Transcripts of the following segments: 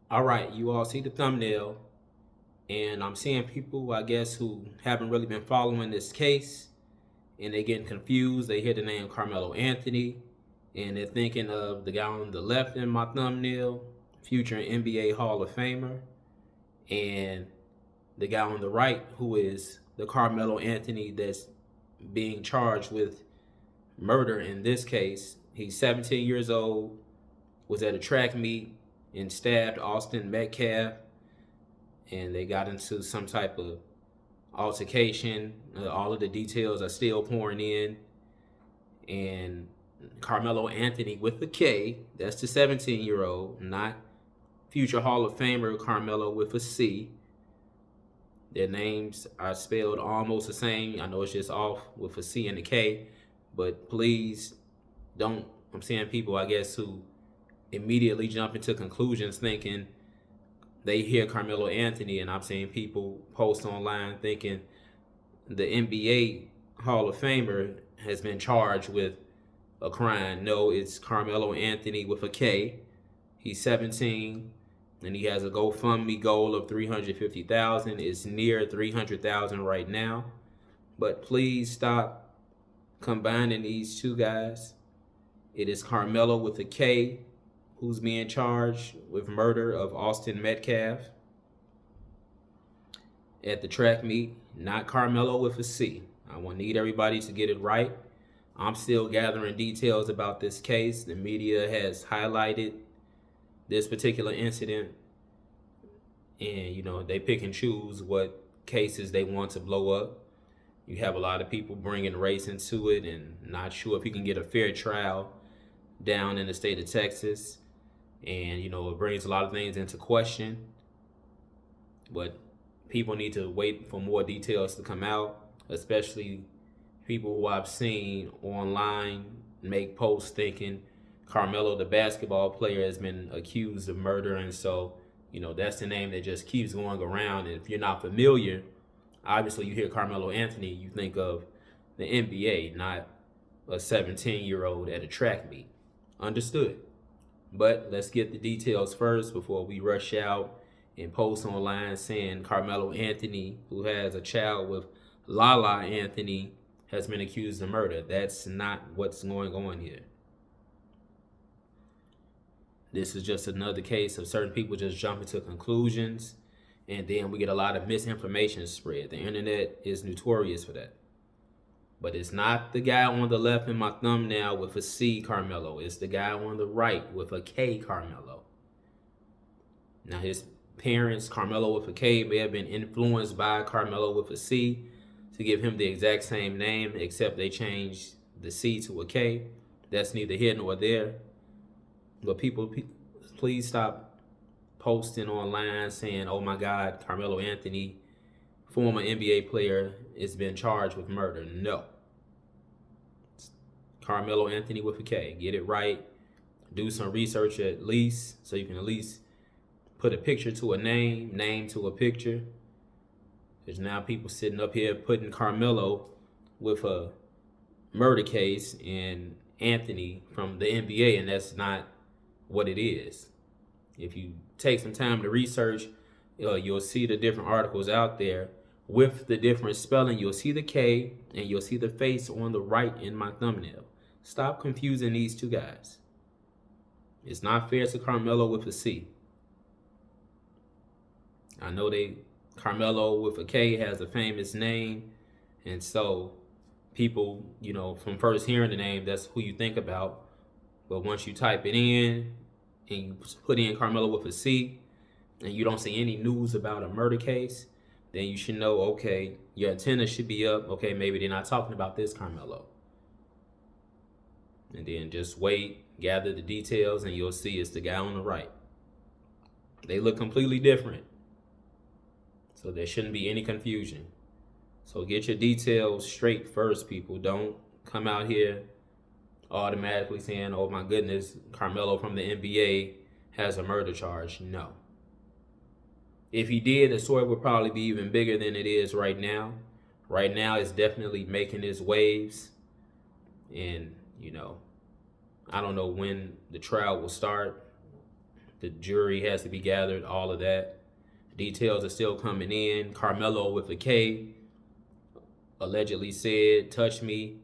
All right, you all see the thumbnail, and I'm seeing people, I guess, who haven't really been following this case, and they're getting confused. They hear the name Karmelo Anthony, and they're thinking of the guy on the left in my thumbnail, future NBA Hall of Famer, and the guy on the right, who is the Karmelo Anthony that's being charged with murder in this case. He's 17 years old, was at a track meet and stabbed Austin Metcalf, and they got into some type of altercation. All of the details are still pouring in, and Karmelo Anthony with the K, that's the 17-year-old, not future Hall of Famer Karmelo with a C. Their names are spelled almost the same. I know it's just off with a C and a K, but please don't. I'm seeing people, I guess, who immediately jump into conclusions thinking they hear Karmelo Anthony, and I'm seeing people post online thinking the NBA Hall of Famer has been charged with a crime. No, it's Karmelo Anthony with a K. He's 17, and he has a GoFundMe goal of $350,000. It's near $300,000 right now. But please stop combining these two guys. It is Karmelo with a K who's being charged with murder of Austin Metcalf at the track meet, not Karmelo with a C. I want to need everybody to get it right. I'm still gathering details about this case. The media has highlighted this particular incident, and they pick and choose what cases they want to blow up. You have a lot of people bringing race into it and not sure if you can get a fair trial down in the state of Texas. And it brings a lot of things into question, but people need to wait for more details to come out, especially people who I've seen online make posts thinking Karmelo, the basketball player, has been accused of murder. And so that's the name that just keeps going around. And if you're not familiar, obviously you hear Karmelo Anthony, you think of the NBA, not a 17-year-old at a track meet. Understood. But let's get the details first before we rush out and post online saying Karmelo Anthony, who has a child with Lala Anthony, has been accused of murder. That's not what's going on here. This is just another case of certain people just jumping to conclusions, and then we get a lot of misinformation spread. The internet is notorious for that. But it's not the guy on the left in my thumbnail with a C, Karmelo. It's the guy on the right with a K, Karmelo. Now, his parents, Karmelo with a K, may have been influenced by Karmelo with a C to give him the exact same name, except they changed the C to a K. That's neither here nor there. But people, please stop posting online saying, oh my God, Karmelo Anthony, former NBA player, has been charged with murder. No. It's Karmelo Anthony with a K. Get it right. Do some research at least, so you can at least put a picture to a name to a picture. There's now people sitting up here putting Karmelo with a murder case and Anthony from the NBA, and that's not what it is. If you take some time to research, you'll see the different articles out there with the different spelling. You'll see the K and you'll see the face on the right in my thumbnail. Stop confusing these two guys. It's not fair to Karmelo with a C. I know Karmelo with a K has a famous name, and so people, from first hearing the name, that's who you think about. But once you type it in and you put in Karmelo with a C and you don't see any news about a murder case, then you should know, okay, your antenna should be up. Okay, maybe they're not talking about this Karmelo. And then just wait, gather the details, and you'll see it's the guy on the right. They look completely different. So there shouldn't be any confusion. So get your details straight first, people. Don't come out here automatically saying, oh my goodness, Karmelo from the NBA has a murder charge. No. If he did, the story would probably be even bigger than it is right now. Right now, it's definitely making its waves. And, I don't know when the trial will start. The jury has to be gathered, all of that. Details are still coming in. Karmelo with a K allegedly said, touch me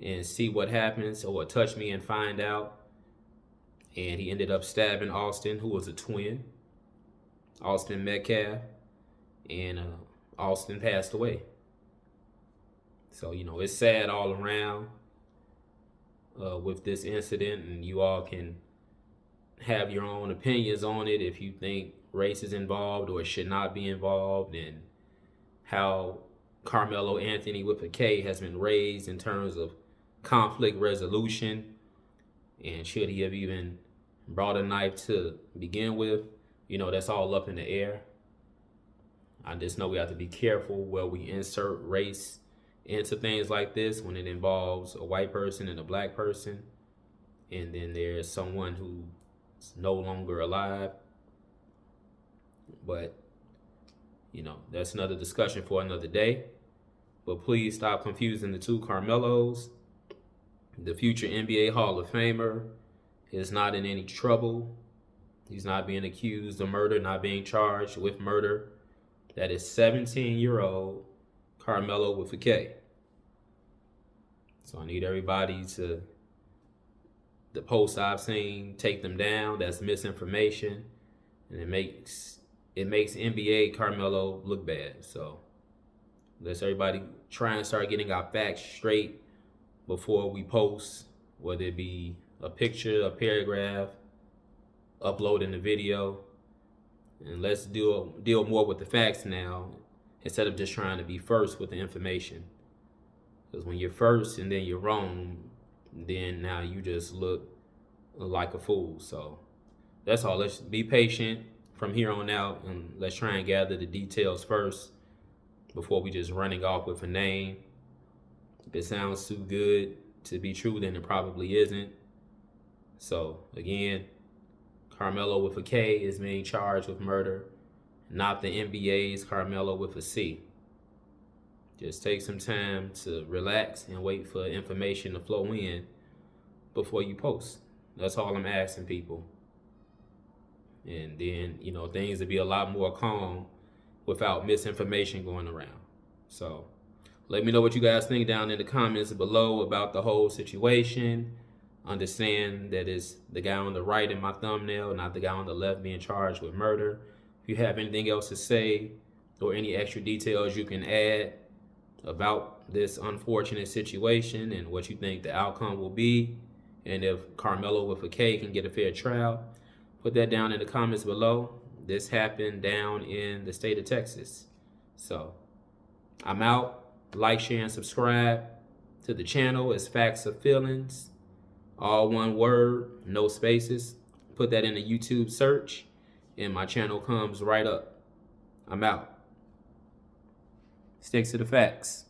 and see what happens, or touch me and find out. And he ended up stabbing Austin, who was a twin, Austin Metcalf, and Austin passed away. So, it's sad all around with this incident, and you all can have your own opinions on it if you think race is involved or it should not be involved, and how Karmelo Anthony with a K has been raised in terms of conflict resolution, and should he have even brought a knife to begin with. That's all up in the air. I just know we have to be careful where we insert race into things like this when it involves a white person and a black person, and then there's someone who's no longer alive. But that's another discussion for another day. But please stop confusing the two Karmelos. The future NBA Hall of Famer is not in any trouble. He's not being accused of murder, not being charged with murder. That is 17-year-old Karmelo with a K. So I need everybody to, the posts I've seen, take them down. That's misinformation, and it makes NBA Karmelo look bad. So let's everybody try and start getting our facts straight before we post, whether it be a picture, a paragraph, uploading the video. And let's deal more with the facts now, instead of just trying to be first with the information. Because when you're first and then you're wrong, then now you just look like a fool. So that's all. Let's be patient from here on out, and let's try and gather the details first before we just running off with a name. If it sounds too good to be true, then it probably isn't. So again, Karmelo with a K is being charged with murder, not the NBA's Karmelo with a C. Just take some time to relax and wait for information to flow in before you post. That's all I'm asking people. And then, things will be a lot more calm without misinformation going around. So let me know what you guys think down in the comments below about the whole situation. Understand that it's the guy on the right in my thumbnail, not the guy on the left being charged with murder. If you have anything else to say or any extra details you can add about this unfortunate situation and what you think the outcome will be, and if Karmelo with a K can get a fair trial, put that down in the comments below. This happened down in the state of Texas. So I'm out. Like, share, and subscribe to the channel. It's Facts of Feelings. All one word, no spaces. Put that in a YouTube search, and my channel comes right up. I'm out. Stick to the facts.